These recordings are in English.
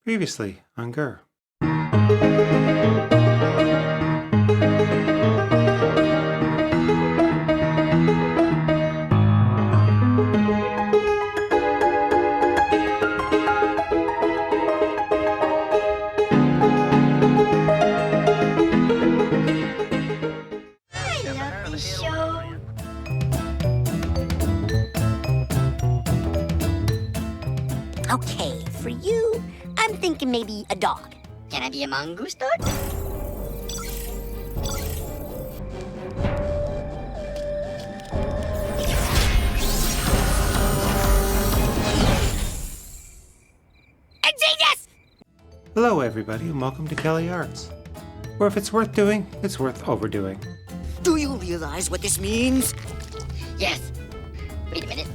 Previously on Gur. I love this show. Okay, for you, I'm thinking maybe a dog. Can I be a mongoose dog? A genius! Hello everybody and welcome to Kelly Arts, where if it's worth doing, it's worth overdoing. Do you realize what this means? Yes. Wait a minute.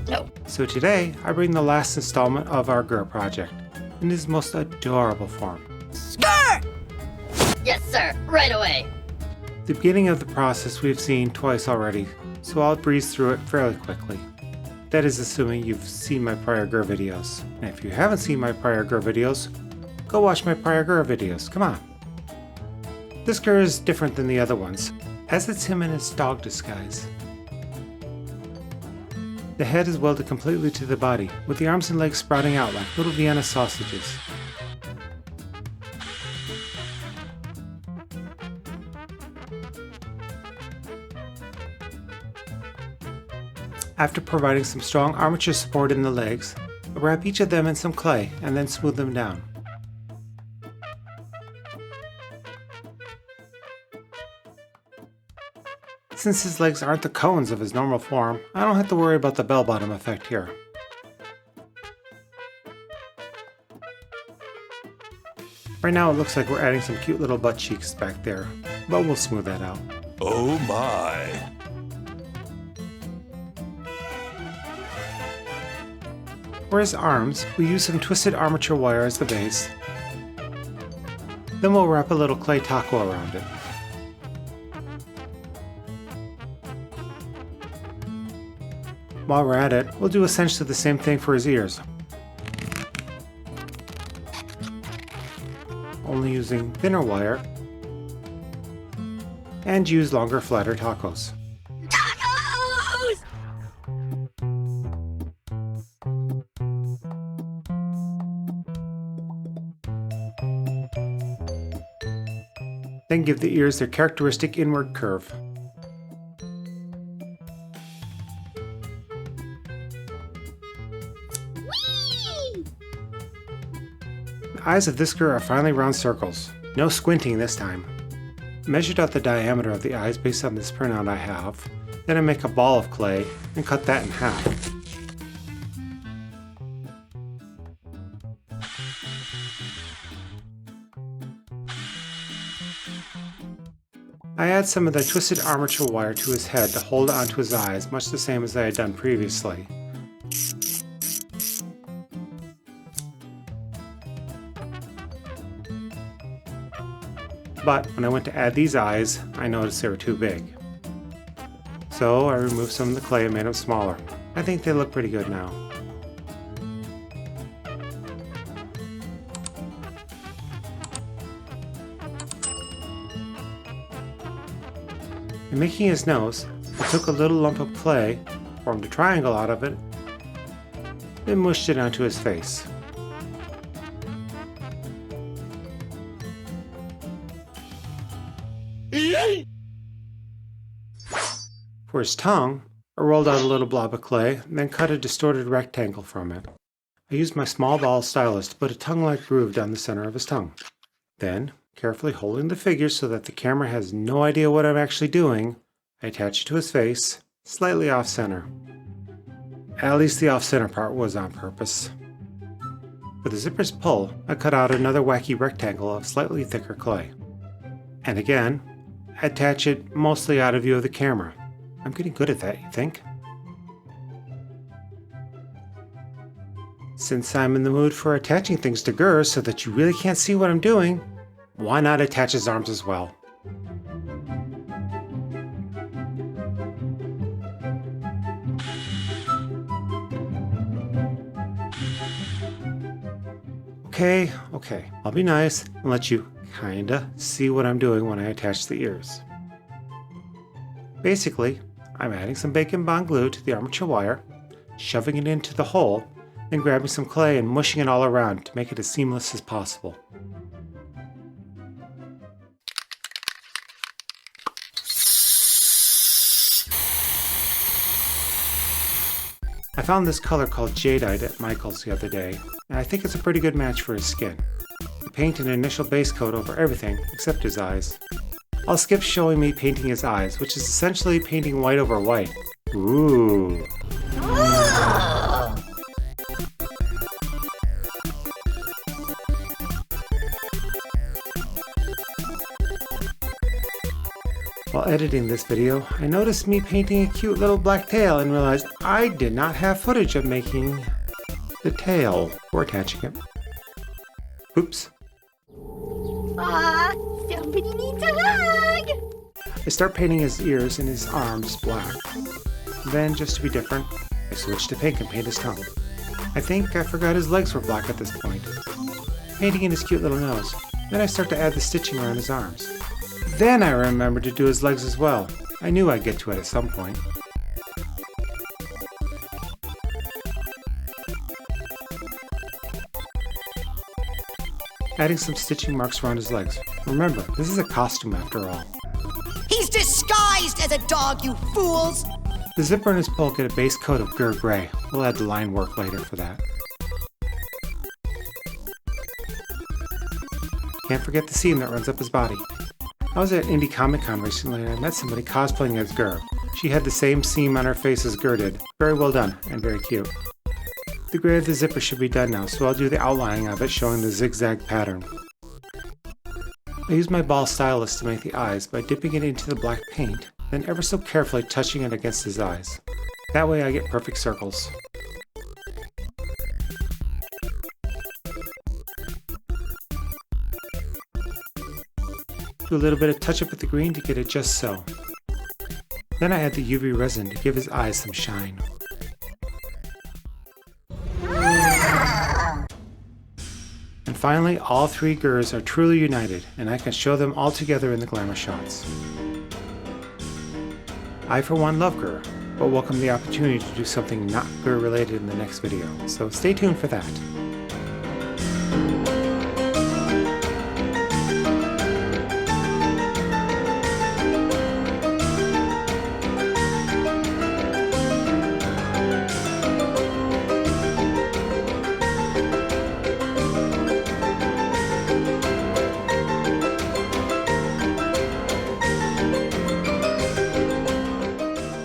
No. So today, I bring the last installment of our Gur project, in his most adorable form. Skrr! Yes, sir. Right away. The beginning of the process we've seen twice already, so I'll breeze through it fairly quickly. That is assuming you've seen my prior Gur videos. And if you haven't seen my prior Gur videos, go watch my prior Gur videos, come on. This Gur is different than the other ones, as it's him in his dog disguise. The head is welded completely to the body, with the arms and legs sprouting out like little Vienna sausages. After providing some strong armature support in the legs, I wrap each of them in some clay and then smooth them down. Since his legs aren't the cones of his normal form, I don't have to worry about the bell-bottom effect here. Right now it looks like we're adding some cute little butt cheeks back there, but we'll smooth that out. Oh my! For his arms, we use some twisted armature wire as the base. Then we'll wrap a little clay taco around it. While we're at it, we'll do essentially the same thing for his ears, only using thinner wire, and use longer, flatter tacos. Tacos! Then give the ears their characteristic inward curve. Whee! The eyes of this Gur are finally round circles. No squinting this time. Measured out the diameter of the eyes based on this printout I have. Then I make a ball of clay and cut that in half. I add some of the twisted armature wire to his head to hold it onto his eyes, much the same as I had done previously. But when I went to add these eyes, I noticed they were too big. So I removed some of the clay and made them smaller. I think they look pretty good now. In making his nose, I took a little lump of clay, formed a triangle out of it, then mushed it onto his face. For his tongue, I rolled out a little blob of clay, then cut a distorted rectangle from it. I used my small ball stylus to put a tongue-like groove down the center of his tongue. Then, carefully holding the figure so that the camera has no idea what I'm actually doing, I attach it to his face, slightly off-center. At least the off-center part was on purpose. For the zipper's pull, I cut out another wacky rectangle of slightly thicker clay. And again, I attach it mostly out of view of the camera. I'm getting good at that, you think? Since I'm in the mood for attaching things to Gur so that you really can't see what I'm doing, why not attach his arms as well? Okay, I'll be nice and let you kinda see what I'm doing when I attach the ears. Basically, I'm adding some bacon bond glue to the armature wire, shoving it into the hole, then grabbing some clay and mushing it all around to make it as seamless as possible. I found this color called Jadeite at Michael's the other day, and I think it's a pretty good match for his skin. I paint an initial base coat over everything except his eyes. I'll skip showing me painting his eyes, which is essentially painting white over white. Ooh. While editing this video, I noticed me painting a cute little black tail and realized I did not have footage of making the tail or attaching it. Oops. Somebody needs a hug! I start painting his ears and his arms black. Then, just to be different, I switch to pink and paint his tongue. I think I forgot his legs were black at this point. Painting in his cute little nose. Then I start to add the stitching around his arms. Then I remember to do his legs as well. I knew I'd get to it at some point. Adding some stitching marks around his legs. Remember, this is a costume after all. He's disguised as a dog, you fools! The zipper and his pull get a base coat of Gur Gray. We'll add the line work later for that. Can't forget the seam that runs up his body. I was at Indie Comic Con recently and I met somebody cosplaying as Gur. She had the same seam on her face as Gur did. Very well done and very cute. The gray of the zipper should be done now, so I'll do the outlining of it showing the zigzag pattern. I use my ball stylus to make the eyes by dipping it into the black paint, then ever so carefully touching it against his eyes. That way I get perfect circles. Do a little bit of touch up with the green to get it just so. Then I add the UV resin to give his eyes some shine. And finally, all three Gurs are truly united, and I can show them all together in the Glamour Shots. I for one love Gur, but welcome the opportunity to do something not Gur related in the next video, so stay tuned for that.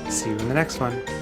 See you in the next one.